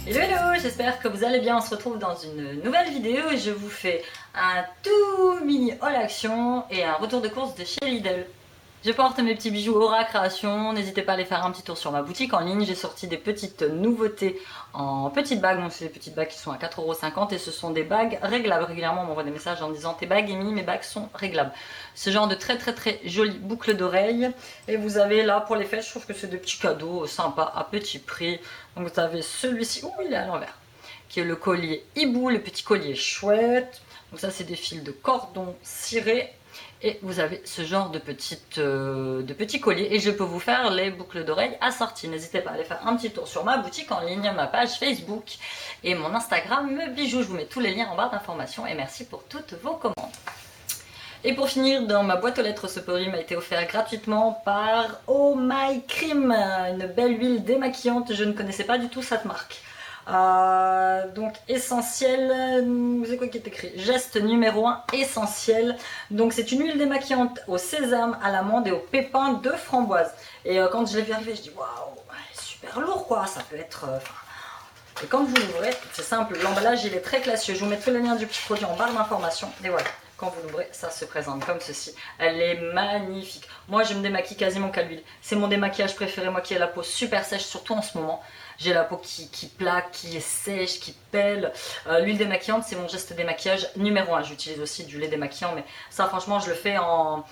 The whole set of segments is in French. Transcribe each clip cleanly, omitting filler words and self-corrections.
Hello hello, j'espère que vous allez bien, on se retrouve dans une nouvelle vidéo et je vous fais un tout mini haul action et un retour de course de chez Lidl. Je porte mes petits bijoux Aura Création, n'hésitez pas à aller faire un petit tour sur ma boutique en ligne, j'ai sorti des petites nouveautés en petites bagues, donc c'est des petites bagues qui sont à 4,50 € et ce sont des bagues réglables. Régulièrement on m'envoie des messages en me disant tes bagues Amy, mes bagues sont réglables. Ce genre de très jolies boucles d'oreilles et vous avez là pour les fêtes, je trouve que c'est des petits cadeaux sympas à petit prix. Donc vous avez celui-ci, oh il est à l'envers, qui est le collier hibou, le petit collier chouette. Donc ça c'est des fils de cordon ciré. Et vous avez ce genre de petits colliers et je peux vous faire les boucles d'oreilles assorties. N'hésitez pas à aller faire un petit tour sur ma boutique en ligne, ma page Facebook et mon Instagram bijoux. Je vous mets tous les liens en barre d'informations et merci pour toutes vos commandes. Et pour finir, dans ma boîte aux lettres, ce produit m'a été offert gratuitement par Oh My Cream, une belle huile démaquillante. Je ne connaissais pas du tout cette marque. Donc essentiel, c'est quoi qui est écrit? Geste numéro 1, essentiel. Donc c'est une huile démaquillante au sésame, à l'amande et au pépin de framboise. Et quand je l'ai vu arriver, je dis waouh, super lourd quoi, ça peut être... Et quand vous l'ouvrez, c'est simple, l'emballage il est très classieux. Je vous mettrai le lien du petit produit en barre d'informations. Et voilà, quand vous l'ouvrez, ça se présente comme ceci. Elle est magnifique. Moi je me démaquille quasiment qu'à l'huile. C'est mon démaquillage préféré, moi qui ai la peau super sèche, surtout en ce moment. J'ai la peau qui plaque, qui est sèche, qui pèle. L'huile démaquillante, c'est mon geste démaquillage numéro 1. J'utilise aussi du lait démaquillant, mais ça, franchement, je le fais en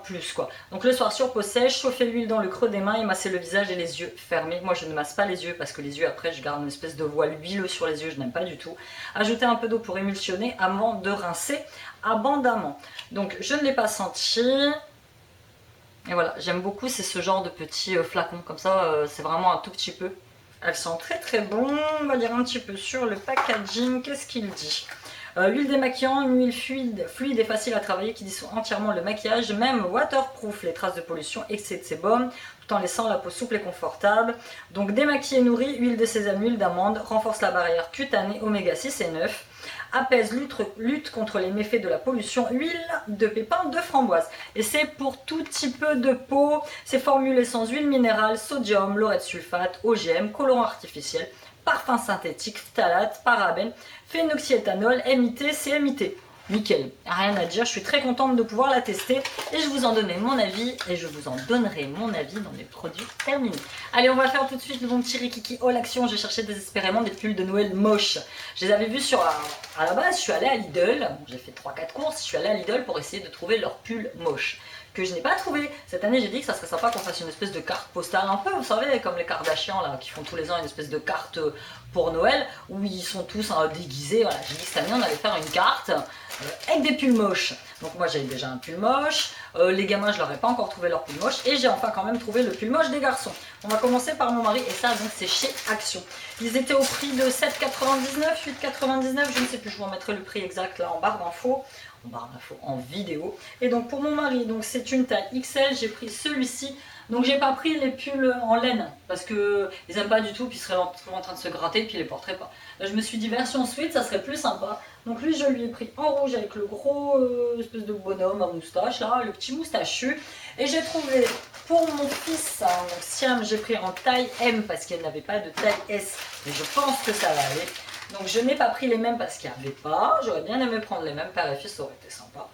plus, quoi. Donc, le soir, sur peau sèche, chauffer l'huile dans le creux des mains et masser le visage et les yeux fermés. Moi, je ne masse pas les yeux parce que les yeux, après, je garde une espèce de voile huileux sur les yeux. Je n'aime pas du tout. Ajouter un peu d'eau pour émulsionner avant de rincer abondamment. Donc, je ne l'ai pas senti. Et voilà, j'aime beaucoup. C'est ce genre de petits flacons comme ça. C'est vraiment un tout petit peu. Elles sont très bonnes. On va lire un petit peu sur le packaging. Qu'est-ce qu'il dit? Huile démaquillant, une huile fluide et facile à travailler qui dissout entièrement le maquillage, même waterproof, les traces de pollution, excès de sébum, tout en laissant la peau souple et confortable. Donc démaquillé nourri, huile de sésame, huile d'amande, renforce la barrière cutanée, oméga 6 et 9, apaise, lutte contre les méfaits de la pollution, huile de pépins de framboise. Et c'est pour tout type de peau, c'est formulé sans huile minérale, sodium, laurette sulfate, OGM, colorant artificiel, parfum synthétique, phtalate, parabènes, phénoxyéthanol, MIT, CMIT. Nickel, rien à dire, je suis très contente de pouvoir la tester et je vous en donnerai mon avis et je vous en donnerai mon avis dans les produits terminés. Allez, on va faire tout de suite mon petit Rikiki haul action. J'ai cherché désespérément des pulls de Noël moches. Je les avais vus sur... À la base, je suis allée à Lidl, j'ai fait 3-4 courses, je suis allée à Lidl pour essayer de trouver leurs pulls moches. Que je n'ai pas trouvé. Cette année, j'ai dit que ça serait sympa qu'on fasse une espèce de carte postale, un peu, vous savez, comme les Kardashians là, qui font tous les ans une espèce de carte pour Noël, où ils sont tous déguisés. Voilà, j'ai dit que cette année, on allait faire une carte avec des pulls moches. Donc moi, j'avais déjà un pull moche. Les gamins, je leur ai pas encore trouvé leur pull moche. Et j'ai enfin quand même trouvé le pull moche des garçons. On va commencer par mon mari, et ça, donc, c'est chez Action. Ils étaient au prix de 7,99, 8,99, je ne sais plus, je vous remettrai le prix exact là en barre d'infos. En vidéo. Et donc pour mon mari, donc c'est une taille XL, j'ai pris celui-ci. Donc j'ai pas pris les pulls en laine parce que ils aiment pas du tout, puis ils seraient en train de se gratter, puis ils les porteraient pas. Là je me suis dit version sweat, ça serait plus sympa. Donc lui je lui ai pris en rouge avec le gros espèce de bonhomme à moustache là, le petit moustachu. Et j'ai trouvé pour mon fils, hein, donc Siam, j'ai pris en taille M parce qu'elle n'avait pas de taille S, mais je pense que ça va aller. Donc je n'ai pas pris les mêmes parce qu'il n'y avait pas. J'aurais bien aimé prendre les mêmes, père et fils, ça aurait été sympa.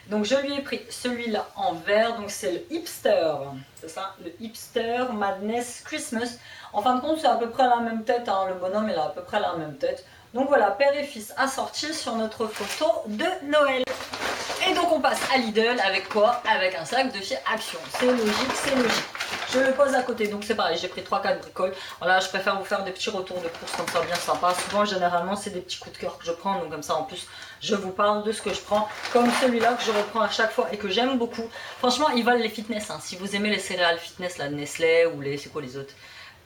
Donc je lui ai pris celui-là en vert, donc c'est le Hipster. C'est ça, le Hipster Madness Christmas. En fin de compte, c'est à peu près la même tête, hein, le bonhomme il a à peu près la même tête. Donc voilà, père et fils assortis sur notre photo de Noël. Et donc on passe à Lidl avec quoi? Avec un sac de chez Action. C'est logique, c'est logique. Je le pose à côté, donc c'est pareil, j'ai pris 3-4 bricoles. Voilà, je préfère vous faire des petits retours de course comme ça, bien sympa. Souvent, généralement, c'est des petits coups de cœur que je prends, donc comme ça, en plus, je vous parle de ce que je prends. Comme celui-là que je reprends à chaque fois et que j'aime beaucoup. Franchement, ils valent les fitness, hein. Si vous aimez les céréales fitness, la Nestlé ou les... c'est quoi les autres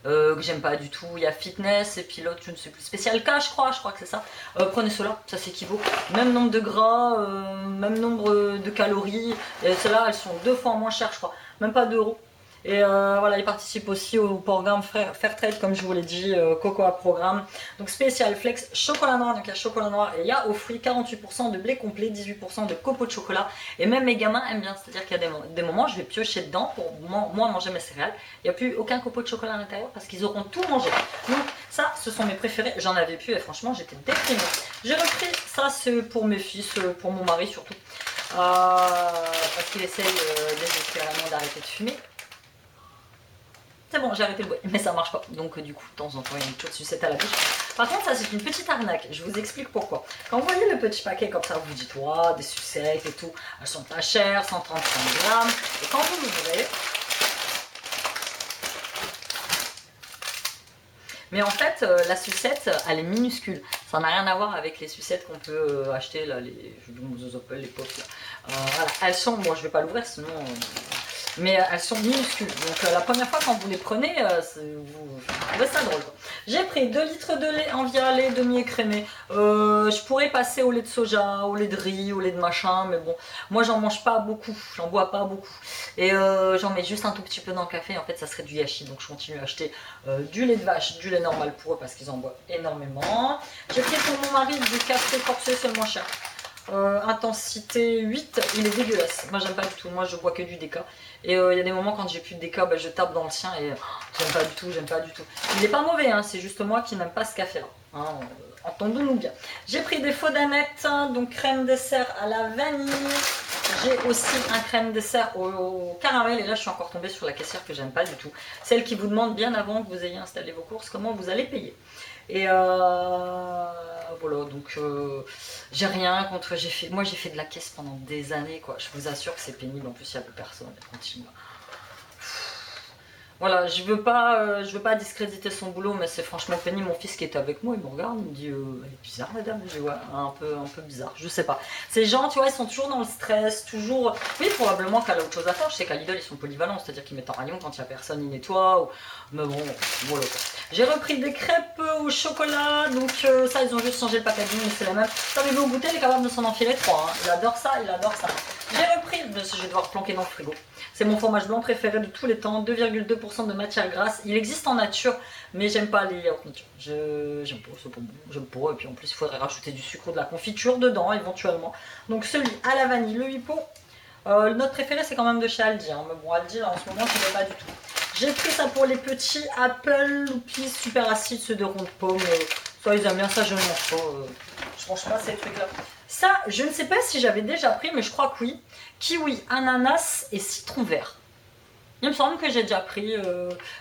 que j'aime pas du tout, il y a fitness et puis l'autre je ne sais plus, spécial K je crois que c'est ça. Prenez cela, ça s'équivaut, même nombre de gras, même nombre de calories, et celles-là elles sont 2 fois moins chères je crois, même pas d'euros. Et voilà, ils participent aussi au programme Fairtrade, comme je vous l'ai dit, Cocoa Programme. Donc spécial flex chocolat noir, donc il y a chocolat noir et il y a aux fruits 48% de blé complet, 18% de copeaux de chocolat. Et même mes gamins aiment bien, c'est-à-dire qu'il y a des moments je vais piocher dedans pour moi manger mes céréales. Il n'y a plus aucun copeau de chocolat à l'intérieur parce qu'ils auront tout mangé. Donc Ça, ce sont mes préférés. J'en avais plus et franchement, j'étais déprimée. J'ai repris ça, c'est pour mes fils, pour mon mari surtout. Parce qu'il essaye désespérément d'arrêter de fumer. C'est bon, j'ai arrêté le bruit, mais ça marche pas. Donc du coup, de temps en temps, il y a une petite sucette à la bouche. Par contre, ça c'est une petite arnaque. Je vous explique pourquoi. Quand vous voyez le petit paquet comme ça, vous dites, ouais, des sucettes et tout, elles sont pas chères, 135 grammes. Et quand vous l'ouvrez, mais en fait, la sucette, elle est minuscule. Ça n'a rien à voir avec les sucettes qu'on peut acheter, là, je vous appelle les pops, là. Voilà, elles sont, bon, je vais pas l'ouvrir, sinon... mais elles sont minuscules. Donc la première fois quand vous les prenez, vous trouvez ça drôle. J'ai pris 2 litres de lait en lait demi-écrémé. Je pourrais passer au lait de soja, au lait de riz, au lait de machin, mais bon, moi j'en mange pas beaucoup, j'en bois pas beaucoup. Et j'en mets juste un tout petit peu dans le café, en fait ça serait du gâchis. Donc je continue à acheter du lait de vache, du lait normal pour eux parce qu'ils en boivent énormément. J'ai pris pour mon mari du café forcé, c'est le moins cher. Intensité 8, il est dégueulasse. Moi j'aime pas du tout, moi je bois que du déca. Et il y a des moments quand j'ai plus de déca, bah, je tape dans le sien et j'aime pas du tout, j'aime pas du tout. Il est pas mauvais, hein, c'est juste moi qui n'aime pas ce café là. Hein, entendons-nous bien. J'ai pris des faux danettes, donc crème dessert à la vanille. J'ai aussi un crème dessert au caramel et là je suis encore tombée sur la caissière que j'aime pas du tout. Celle qui vous demande bien avant que vous ayez installé vos courses comment vous allez payer. Et voilà, donc j'ai rien contre. Moi j'ai fait de la caisse pendant des années, quoi. Je vous assure que c'est pénible. En plus, il n'y a plus personne. Continue. Voilà, je veux pas discréditer son boulot, mais c'est franchement pénible. Mon fils qui est avec moi, il me regarde, il me dit elle est bizarre, madame. Je dis ouais, un peu bizarre. Je sais pas. Ces gens, tu vois, ils sont toujours dans le stress, toujours. Oui, probablement qu'elle a autre chose à faire. Je sais qu'à Lidl, ils sont polyvalents, c'est-à-dire qu'ils mettent en rayon quand il y a personne, ils nettoient. Mais bon, voilà. J'ai repris des crêpes au chocolat, donc ça, ils ont juste changé le packaging, mais c'est la même. Savez-vous goûter, il est capable de s'en enfiler 3. Hein. Il adore ça, il adore ça. J'ai repris, je vais devoir planquer dans le frigo. C'est mon fromage blanc préféré de tous les temps, 2,2% de matière grasse. Il existe en nature, mais j'aime pas les yaourts nature. J'aime pas, c'est pas bon, j'aime pas. Et puis en plus, il faudrait rajouter du sucre ou de la confiture dedans, éventuellement. Donc celui à la vanille, le Hippo. Notre préféré, c'est quand même de chez Aldi. Hein. Mais bon, Aldi, là, en ce moment, je ne l'ai pas du tout. J'ai pris ça pour les petits Apple Loopy super acides, ceux de ronde pomme. Ça, ils aiment bien ça, je ne mange pas. Je mange pas ces trucs-là. Ça, je ne sais pas si j'avais déjà pris, mais je crois que oui. Kiwi, ananas et citron vert. Il me semble que j'ai déjà pris.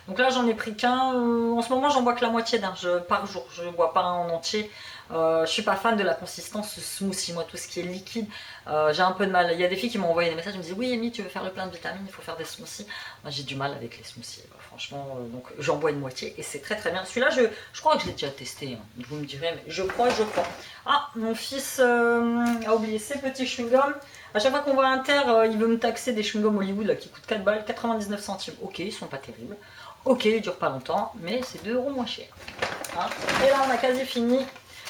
Donc là, j'en ai pris qu'un. En ce moment, j'en bois que la moitié d'un par jour. Je ne bois pas un en entier. Je suis pas fan de la consistance smoothie. Moi, tout ce qui est liquide, j'ai un peu de mal. Il y a des filles qui m'ont envoyé des messages. Ils me disent oui, Amy, tu veux faire le plein de vitamines, il faut faire des smoothies. Moi, j'ai du mal avec les smoothies. Franchement, donc j'en bois une moitié et c'est très très bien. Celui-là, je crois que je l'ai déjà testé. Hein. Vous me direz, mais je crois. Ah, mon fils a oublié ses petits chewing-gums. À chaque fois qu'on voit Inter, il veut me taxer des chewing-gums Hollywood là, qui coûtent 4 balles, 99 centimes. Ok, ils sont pas terribles. Ok, ils durent pas longtemps, mais c'est 2 € moins cher. Hein, et là, on a quasi fini.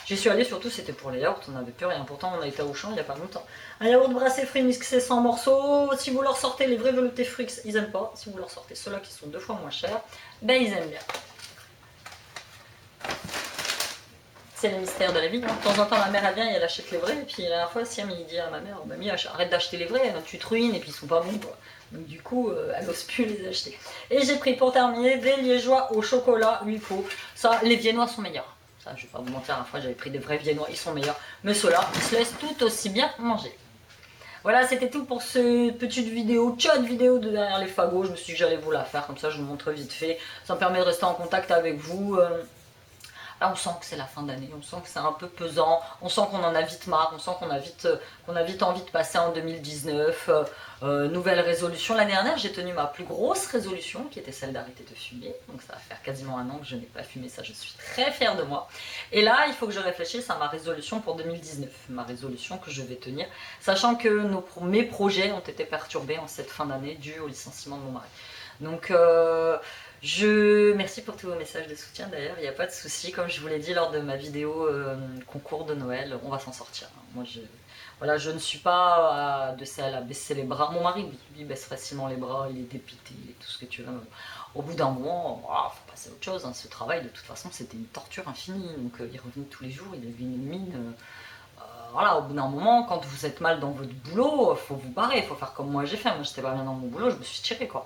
J'y suis allée surtout, c'était pour les yaourts, on n'avait plus rien. Pourtant, on a été à Auchan il n'y a pas longtemps. Un yaourt brassé fruits mixé 100 morceaux. Si vous leur sortez les vrais veloutés fruits, ils aiment pas. Si vous leur sortez ceux-là qui sont 2 fois moins chers, ben ils aiment bien. C'est les mystères de la vie. Hein. De temps en temps, ma mère elle vient et elle achète les vrais. Et puis la dernière fois, Siam il dit à ma mère, mamie, arrête d'acheter les vrais, tu te ruines et puis ils sont pas bons quoi. Donc du coup, elle n'ose plus les acheter. Et j'ai pris pour terminer des liégeois au chocolat Huipo. Ça, les viennois sont meilleurs. Ça, je vais pas vous mentir, la fois j'avais pris des vrais viennois, ils sont meilleurs. Mais ceux-là, ils se laissent tout aussi bien manger. Voilà, c'était tout pour cette petite vidéo, vidéo de derrière les fagots. Je me suis dit que j'allais vous la faire, comme ça je vous montre vite fait. Ça me permet de rester en contact avec vous. Là, on sent que c'est la fin d'année, on sent que c'est un peu pesant, on sent qu'on en a vite marre, on sent qu'on a vite envie de passer en 2019. Nouvelle résolution. L'année dernière, j'ai tenu ma plus grosse résolution, qui était celle d'arrêter de fumer. Donc ça va faire quasiment 1 an que je n'ai pas fumé, ça je suis très fière de moi. Et là, il faut que je réfléchisse à ma résolution pour 2019, ma résolution que je vais tenir, sachant que mes projets ont été perturbés en cette fin d'année dû au licenciement de mon mari. Donc merci pour tous vos messages de soutien d'ailleurs, il n'y a pas de souci, comme je vous l'ai dit lors de ma vidéo concours de Noël, on va s'en sortir. Moi voilà, je ne suis pas de celle à baisser les bras. Mon mari, lui, baisse facilement les bras, il est dépité, il est tout ce que tu veux. Au bout d'un moment, il faut passer à autre chose. Hein. Ce travail, de toute façon, c'était une torture infinie. Donc il revenait tous les jours, il avait une mine. Voilà, au bout d'un moment, quand vous êtes mal dans votre boulot, il faut vous barrer, il faut faire comme moi j'ai fait. Moi, j'étais pas bien dans mon boulot, je me suis tirée quoi.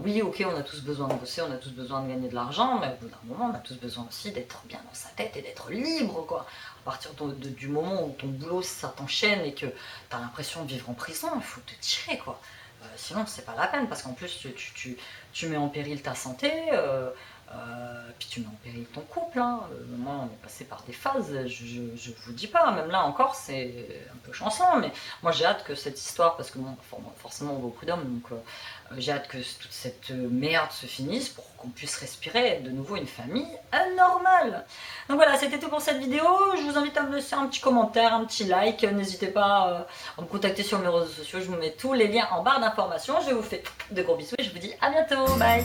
Oui, ok, on a tous besoin de bosser, on a tous besoin de gagner de l'argent, mais au bout d'un moment, on a tous besoin aussi d'être bien dans sa tête et d'être libre, quoi. À partir du moment où ton boulot, ça t'enchaîne et que t'as l'impression de vivre en prison, il faut te tirer, quoi. Sinon, c'est pas la peine, parce qu'en plus, tu mets en péril ta santé, puis tu mets en péril ton couple, hein. Moi, on est passé par des phases, je vous dis pas, même là encore, c'est un peu chancelant, mais moi, j'ai hâte que cette histoire, parce que bon, forcément, on voit beaucoup d'hommes, donc j'ai hâte que toute cette merde se finisse pour qu'on puisse respirer de nouveau une famille normale. Donc voilà, c'était tout pour cette vidéo. Je vous invite à me laisser un petit commentaire, un petit like. N'hésitez pas à me contacter sur mes réseaux sociaux. Je vous mets tous les liens en barre d'informations. Je vous fais de gros bisous et je vous dis à bientôt. Bye!